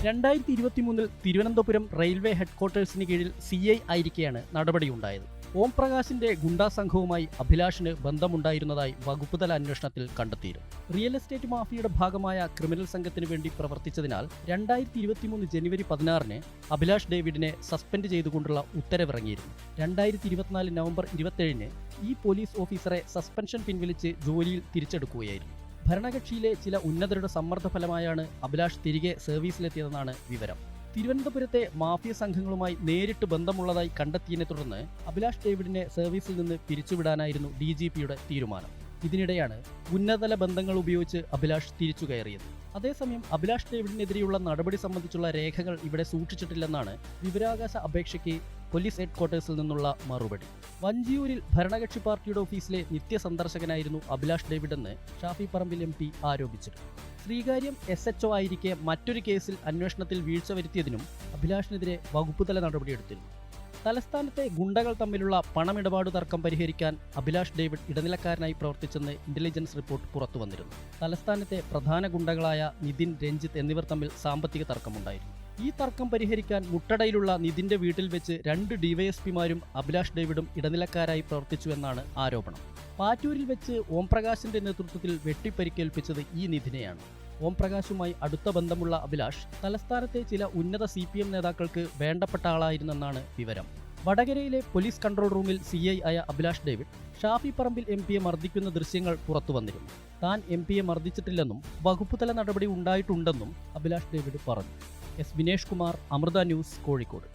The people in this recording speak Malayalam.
2023 തിരുവനന്തപുരം റെയിൽവേ ഹെഡ്ക്വാർട്ടേഴ്സിന് കീഴിൽ CI ആയിരിക്കെയാണ് നടപടിയുണ്ടായത്. ഓം പ്രകാശിന്റെ ഗുണ്ടാ സംഘവുമായി അഭിലാഷിന് ബന്ധമുണ്ടായിരുന്നതായി വകുപ്പുതല അന്വേഷണത്തിൽ കണ്ടെത്തിയിരുന്നു. റിയൽ എസ്റ്റേറ്റ് മാഫിയയുടെ ഭാഗമായ ക്രിമിനൽ സംഘത്തിന് വേണ്ടി പ്രവർത്തിച്ചതിനാൽ 2023 ജനുവരി 16-ന് അഭിലാഷ് ഡേവിഡിനെ സസ്പെൻഡ് ചെയ്തുകൊണ്ടുള്ള ഉത്തരവിറങ്ങിയിരുന്നു. 2024 നവംബർ 27-ന് ഈ പോലീസ് ഓഫീസറെ സസ്പെൻഷൻ പിൻവലിച്ച് ജോലിയിൽ തിരിച്ചെടുക്കുകയായിരുന്നു. ഭരണകക്ഷിയിലെ ചില ഉന്നതരുടെ സമ്മർദ്ദ ഫലമായാണ് അഭിലാഷ് തിരികെ സർവീസിലെത്തിയതെന്നാണ് വിവരം. തിരുവനന്തപുരത്തെ മാഫിയ സംഘങ്ങളുമായി നേരിട്ട് ബന്ധമുള്ളതായി കണ്ടെത്തിയതിനെ തുടർന്ന് അഭിലാഷ് ഡേവിഡിനെ സർവീസിൽ നിന്ന് പിരിച്ചുവിടാനായിരുന്നു DGPയുടെ തീരുമാനം. ഇതിനിടെയാണ് ഉന്നതതല ബന്ധങ്ങൾ ഉപയോഗിച്ച് അഭിലാഷ് തിരിച്ചു കയറിയത്. അതേസമയം അഭിലാഷ് ഡേവിഡിനെതിരെയുള്ള നടപടി സംബന്ധിച്ചുള്ള രേഖകൾ ഇവിടെ സൂക്ഷിച്ചിട്ടില്ലെന്നാണ് വിവരാവകാശ അപേക്ഷയ്ക്ക് പോലീസ് ഹെഡ്ക്വാർട്ടേഴ്സിൽ നിന്നുള്ള മറുപടി. വഞ്ചിയൂരിൽ ഭരണകക്ഷി പാർട്ടിയുടെ ഓഫീസിലെ നിത്യസന്ദർശകനായിരുന്നു അഭിലാഷ് ഡേവിഡെന്ന് ഷാഫി പറമ്പിൽ MP ആരോപിച്ചിരുന്നു. ശ്രീകാര്യം SHO ആയിരിക്കെ മറ്റൊരു കേസിൽ അന്വേഷണത്തിൽ വീഴ്ച വരുത്തിയതിനും അഭിലാഷിനെതിരെ വകുപ്പുതല നടപടിയെടുത്തിരുന്നു. തലസ്ഥാനത്തെ ഗുണ്ടകൾ തമ്മിലുള്ള പണമിടപാട് തർക്കം പരിഹരിക്കാൻ അഭിലാഷ് ഡേവിഡ് ഇടനിലക്കാരനായി പ്രവർത്തിച്ചെന്ന് ഇന്റലിജൻസ് റിപ്പോർട്ട് പുറത്തുവന്നിരുന്നു. തലസ്ഥാനത്തെ പ്രധാന ഗുണ്ടകളായ നിതിൻ, രഞ്ജിത്ത് എന്നിവർ തമ്മിൽ സാമ്പത്തിക തർക്കമുണ്ടായിരുന്നു. ഈ തർക്കം പരിഹരിക്കാൻ മുട്ടടയിലുള്ള നിതിന്റെ വീട്ടിൽ വെച്ച് 2 DYSPമാരും അഭിലാഷ് ഡേവിഡും ഇടനിലക്കാരായി പ്രവർത്തിച്ചുവെന്നാണ് ആരോപണം. പാറ്റൂരിൽ വെച്ച് ഓം പ്രകാശിന്റെ നേതൃത്വത്തിൽ വെട്ടിപ്പരിക്കേൽപ്പിച്ചത് ഈ നിതിനെയാണ്. ഓം പ്രകാശുമായി അടുത്ത ബന്ധമുള്ള അഭിലാഷ് തലസ്ഥാനത്തെ ചില ഉന്നത CPM നേതാക്കൾക്ക് വേണ്ടപ്പെട്ട ആളായിരുന്നെന്നാണ് വിവരം. വടകരയിലെ പോലീസ് കൺട്രോൾ റൂമിൽ CI ആയ അഭിലാഷ് ഡേവിഡ് ഷാഫി പറമ്പിൽ MPയെ മർദ്ദിക്കുന്ന ദൃശ്യങ്ങൾ പുറത്തുവന്നിരുന്നു. താൻ MPയെ മർദ്ദിച്ചിട്ടില്ലെന്നും വകുപ്പുതല നടപടി ഉണ്ടായിട്ടുണ്ടെന്നും അഭിലാഷ് ഡേവിഡ് പറഞ്ഞു. S. വിനേഷ് കുമാർ, അമൃത ന്യൂസ്, കോഴിക്കോട്.